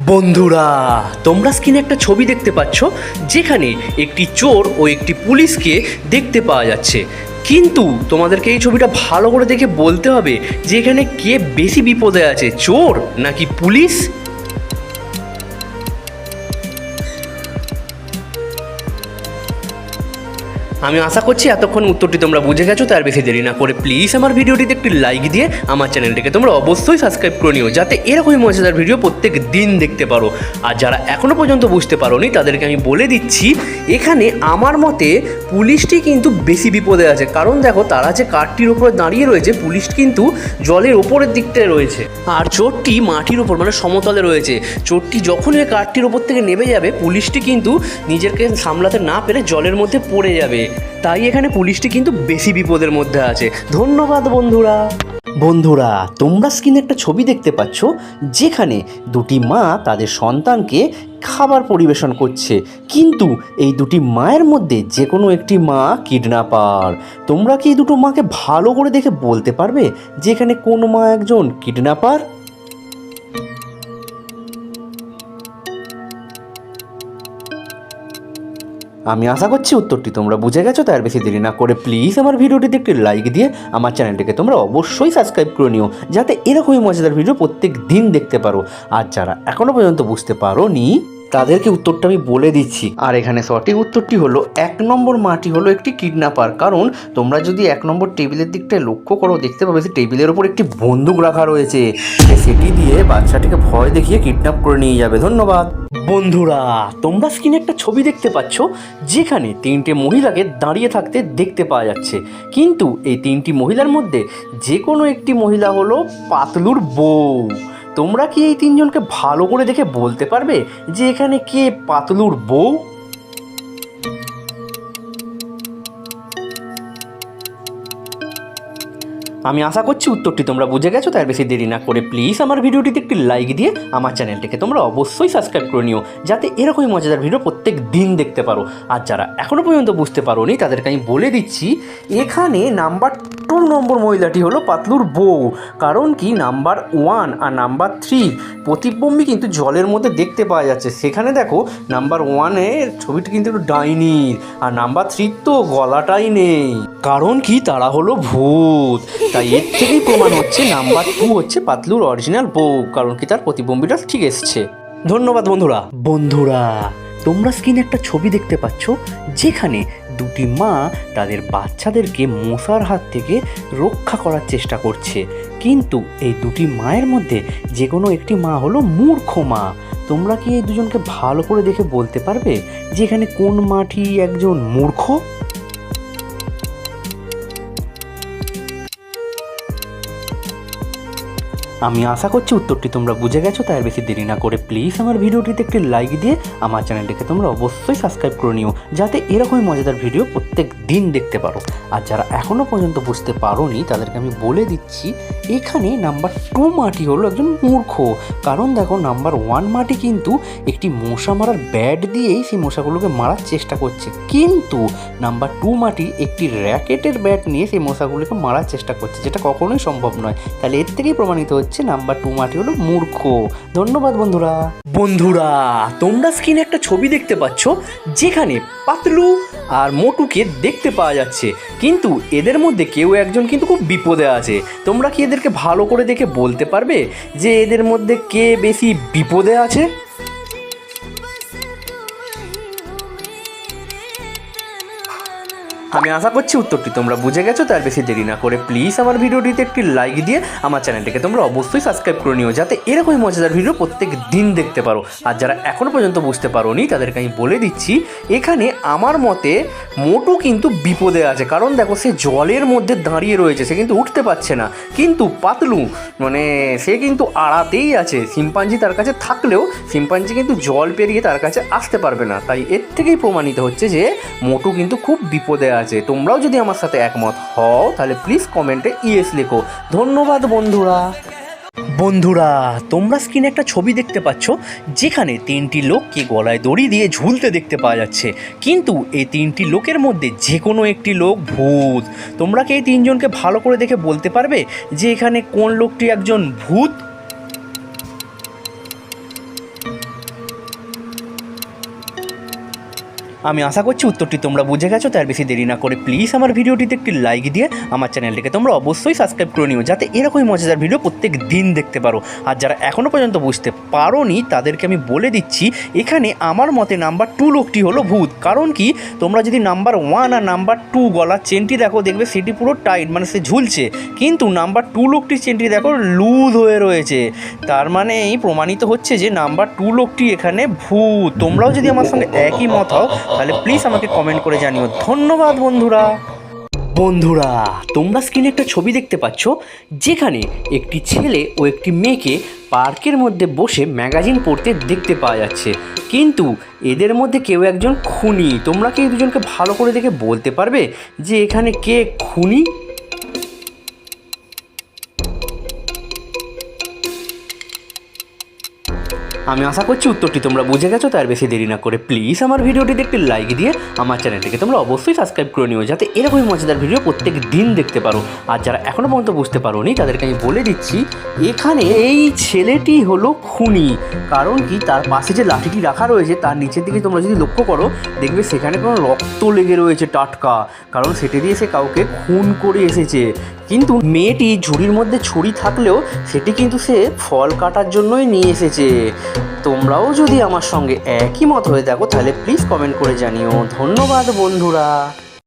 বন্ধুরা, তোমরা স্ক্রিনে একটা ছবি দেখতে পাচ্ছ যেখানে একটি চোর ও একটি পুলিশকে দেখতে পাওয়া যাচ্ছে। কিন্তু তোমাদেরকে এই ছবিটা ভালো করে দেখে বলতে হবে যে এখানে কে বেশি বিপদে আছে, চোর নাকি পুলিশ। আমি আশা করছি এতক্ষণ উত্তরটি তোমরা বুঝে গেছো, তার বেশি দেরি না করে প্লিজ আমার ভিডিওটিতে একটি লাইক দিয়ে আমার চ্যানেলটিকে তোমরা অবশ্যই সাবস্ক্রাইব করে নিও, যাতে এরকমই মজাদার ভিডিও প্রত্যেক দিন দেখতে পারো। আর যারা এখনও পর্যন্ত বুঝতে পারোনি তাদেরকে আমি বলে দিচ্ছি, এখানে আমার মতে পুলিশটি কিন্তু বেশি বিপদে আছে। কারণ দেখো, তারা যে কাঠটির ওপরে দাঁড়িয়ে রয়েছে, পুলিশ কিন্তু জলের ওপরের দিকটায় রয়েছে আর চোরটি মাটির ওপর মানে সমতলে রয়েছে। চোরটি যখনই ওই কাঠটির ওপর থেকে নেমে যাবে, পুলিশটি কিন্তু নিজেকে সামলাতে না পেরে জলের মধ্যে পড়ে যাবে। তাই এখানে পুলিশটি কিন্তু বেশি বিপদের মধ্যে আছে। ধন্যবাদ বন্ধুরা, তোমরা স্ক্রিনে একটা ছবি দেখতে পাচ্ছ যেখানে দুটি মা তাদের সন্তানকে খাবার পরিবেশন করছে, কিন্তু এই দুটি মায়ের মধ্যে যে কোনো একটি মা কিডন্যাপার। তোমরা কি এই দুটো মাকে ভালো করে দেখে বলতে পারবে যে এখানে কোন মা একজন কিডন্যাপার? আমি আশা করছি উত্তরটি তোমরা বুঝে গেছো, তার বেশি দেরি না করে প্লিজ আমার ভিডিওটিতে একটি লাইক দিয়ে আমার চ্যানেলটিকে তোমরা অবশ্যই সাবস্ক্রাইব করে নিও, যাতে এরকমই মজাদার ভিডিও প্রত্যেক দিন দেখতে পারো। আর যারা এখনও পর্যন্ত বুঝতে পারোনি তাদেরকে উত্তরটা আমি বলে দিচ্ছি। আর এখানে সঠিক উত্তরটি হলো 1 নম্বর মাটি হলো একটি কিডন্যাপার। কারণ তোমরা যদি 1 নম্বর টেবিলের দিকটায় লক্ষ্য করো, দেখতে পাবে যে টেবিলের ওপর একটি বন্দুক রাখা রয়েছে, সেটি দিয়ে বাচ্চাটিকে ভয় দেখিয়ে কিডন্যাপ করে নিয়ে যাবে। ধন্যবাদ বন্ধুরা, তোমরা স্ক্রিনে একটা ছবি দেখতে পাচ্ছ যেখানে 3টে মহিলাকে দাঁড়িয়ে থাকতে দেখতে পাওয়া যাচ্ছে। কিন্তু এই 3টি মহিলার মধ্যে যে কোনো একটি মহিলা হলো পাতলুর বউ। তোমরা কি এই 3জনকে ভালো করে দেখে বলতে পারবে যে এখানে কে পাতলুর বউ? আমি আশা করছি উত্তরটি তোমরা বুঝে গেছো, তার বেশি দেরি না করে প্লিজ আমার ভিডিওটিতে একটি লাইক দিয়ে আমার চ্যানেলটিকে তোমরা অবশ্যই সাবস্ক্রাইব করে নিও, যাতে এরকমই মজাদার ভিডিও প্রত্যেক দিন দেখতে পারো। আর যারা এখনও পর্যন্ত বুঝতে পারোনি তাদেরকে আমি বলে দিচ্ছি, এখানে নাম্বার 2 নম্বর মহিলাটি হলো পাতলুর বউ। কারণ কি, নাম্বার 1 আর নাম্বার 3 প্রতিবিম্বী কিন্তু জলের মধ্যে দেখতে পাওয়া যাচ্ছে। সেখানে দেখো, নাম্বার 1-এর ছবিটি কিন্তু একটু ডাইনির, আর নাম্বার 3 তো গলাটাই নেই। কারণ কি, তারা হলো ভূত। তাই এর থেকেই প্রমাণ হচ্ছে নাম্বার 2 হচ্ছে পাতলুর অরিজিনাল বউ, কারণ কি তার প্রতিবিম্বীটা ঠিক এসছে। ধন্যবাদ বন্ধুরা, তোমরা স্ক্রিনে একটা ছবি দেখতে পাচ্ছ যেখানে দুটি মা তাদের বাচ্চাদেরকে মশার হাত থেকে রক্ষা করার চেষ্টা করছে। কিন্তু এই দুটি মায়ের মধ্যে যে কোনো একটি মা হলো মূর্খ মা। তোমরা কি এই দুজনকে ভালো করে দেখে বলতে পারবে যে এখানে কোন মাটি একজন মূর্খ? আমি আশা করছি উত্তরটি তোমরা বুঝে গেছো, তার বেশি দেরি না করে প্লিজ আমার ভিডিওটিতে একটি লাইক দিয়ে আমার চ্যানেলটিকে তোমরা অবশ্যই সাবস্ক্রাইব করে নিও, যাতে এরকমই মজাদার ভিডিও প্রত্যেক দিন দেখতে পারো। আর যারা এখনও পর্যন্ত বুঝতে পারোনি তাদেরকে আমি বলে দিচ্ছি, এখানে নাম্বার 2 মাটি হলো একজন মূর্খ। কারণ দেখো, নাম্বার 1 মাটি কিন্তু একটি মশা মারার ব্যাট দিয়েই সেই মশাগুলোকে মারার চেষ্টা করছে, কিন্তু নাম্বার 2 মাটি একটি র্যাকেটের ব্যাট নিয়ে সেই মশাগুলোকে মারার চেষ্টা করছে, যেটা কখনোই সম্ভব নয়। তাহলে এর থেকেই প্রমাণিত হচ্ছে নাম্বার 2 মাটি হলো মূর্খ। ধন্যবাদ বন্ধুরা, তোমরা স্ক্রিনে একটা ছবি দেখতে পাচ্ছ যেখানে পাতলু আর মোটুকে দেখতে পাওয়া যাচ্ছে, কিন্তু এদের মধ্যে কেউ একজন কিন্তু খুব বিপদে আছে। তোমরা কি এদেরকে ভালো করে দেখে বলতে পারবে যে এদের মধ্যে কে বেশি বিপদে আছে? আমি আশা করছি উত্তরটি তোমরা বুঝে গেছো, তার বেশি দেরি না করে প্লিজ আমার ভিডিওটিতে একটি লাইক দিয়ে আমার চ্যানেলটিকে তোমরা অবশ্যই সাবস্ক্রাইব করে নিও, যাতে এরকমই মজাদার ভিডিও প্রত্যেক দিন দেখতে পারো। আর যারা এখনও পর্যন্ত বুঝতে পারোনি তাদেরকে আমি বলে দিচ্ছি, এখানে আমার মতে মোটু কিন্তু বিপদে আছে। কারণ দেখো, সে জলের মধ্যে দাঁড়িয়ে রয়েছে, সে কিন্তু উঠতে পারছে না। কিন্তু পাতলু সে কিন্তু আড়াতেই আছে। শিম্পাঞ্জি তার কাছে থাকলেও শিম্পাঞ্জি কিন্তু জল পেরিয়ে তার কাছে আসতে পারবে না। তাই এর থেকেই প্রমাণিত হচ্ছে যে মোটু কিন্তু খুব বিপদে আছে। তোমরাও যদি আমার সাথে একমত হও তাহলে প্লিজ কমেন্টে ইয়েস লেখো। ধন্যবাদ বন্ধুরা, তোমরা স্ক্রিনে একটা ছবি দেখতে পাচ্ছ যেখানে 3টি লোককে গলায় দড়ি দিয়ে ঝুলতে দেখতে পাওয়া যাচ্ছে, কিন্তু এই 3টি লোকের মধ্যে যে কোনো একটি লোক ভূত। তোমরা কি এই 3জনকে ভালো করে দেখে বলতে পারবে যে এখানে কোন লোকটি একজন ভূত? আমি আশা করছি উত্তরটি তোমরা বুঝে গেছো, তার বেশি দেরি না করে প্লিজ আমার ভিডিওটিতে একটি লাইক দিয়ে আমার চ্যানেলটিকে তোমরা অবশ্যই সাবস্ক্রাইব করে নিও, যাতে এরকমই মজাদার ভিডিও প্রত্যেক দিন দেখতে পারো। আর যারা এখনও পর্যন্ত বুঝতে পারোনি তাদেরকে আমি বলে দিচ্ছি, এখানে আমার মতে নাম্বার 2 লোকটি হলো ভূত। কারণ কি, তোমরা যদি নাম্বার 1 আর নাম্বার 2 গলার চেনটি দেখো, দেখবে সেটি পুরো টাইট, মানে সে ঝুলছে, কিন্তু নাম্বার 2 লোকটির চেনটি দেখো লুজ হয়ে রয়েছে। তার মানে এই প্রমাণিত হচ্ছে যে নাম্বার 2 লোকটি এখানে ভূত। তোমরাও যদি আমার সঙ্গে একই মত হও তাহলে প্লিজ আমাকে কমেন্ট করে জানিও। ধন্যবাদ বন্ধুরা। বন্ধুরা, তোমরা স্ক্রিনে একটা ছবি দেখতে পাচ্ছ, যেখানে একটি ছেলে ও একটি মেয়েকে পার্কের মধ্যে বসে ম্যাগাজিন পড়তে দেখতে পাওয়া যাচ্ছে। কিন্তু এদের মধ্যে কেউ একজন খুনি। তোমরা কি এই দুজনকে ভালো করে দেখে বলতে পারবে যে এখানে কে খুনি? আমি আশা করছি উত্তরটি তোমরা বুঝে গেছো, তার বেশি দেরি না করে প্লিজ আমার ভিডিওটিতে একটি লাইক দিয়ে আমার চ্যানেলটিকে তোমরা অবশ্যই সাবস্ক্রাইব করে নিও, যাতে এরকমই মজাদার ভিডিও প্রত্যেক দিন দেখতে পারো। আর যারা এখনও পর্যন্ত বুঝতে পারোনি তাদেরকে আমি বলে দিচ্ছি, এখানে এই ছেলেটি হলো খুনি। কারণ কি, তার পাশে যে লাঠিটি রাখা রয়েছে তার নিচের দিকে তোমরা যদি লক্ষ্য করো, দেখবে সেখানে কোনো রক্ত লেগে রয়েছে টাটকা, কারণ সেটি দিয়ে সে কাউকে খুন করে এসেছে। কিন্তু মেয়েটি ঝুড়ির মধ্যে ছুরি থাকলেও সেটি কিন্তু সে ফল কাটার জন্যই নিয়ে এসেছে। তোমরাও যদি আমার সঙ্গে একই মত হয়ে থাকো তাহলে প্লিজ কমেন্ট করে জানিও। ধন্যবাদ বন্ধুরা।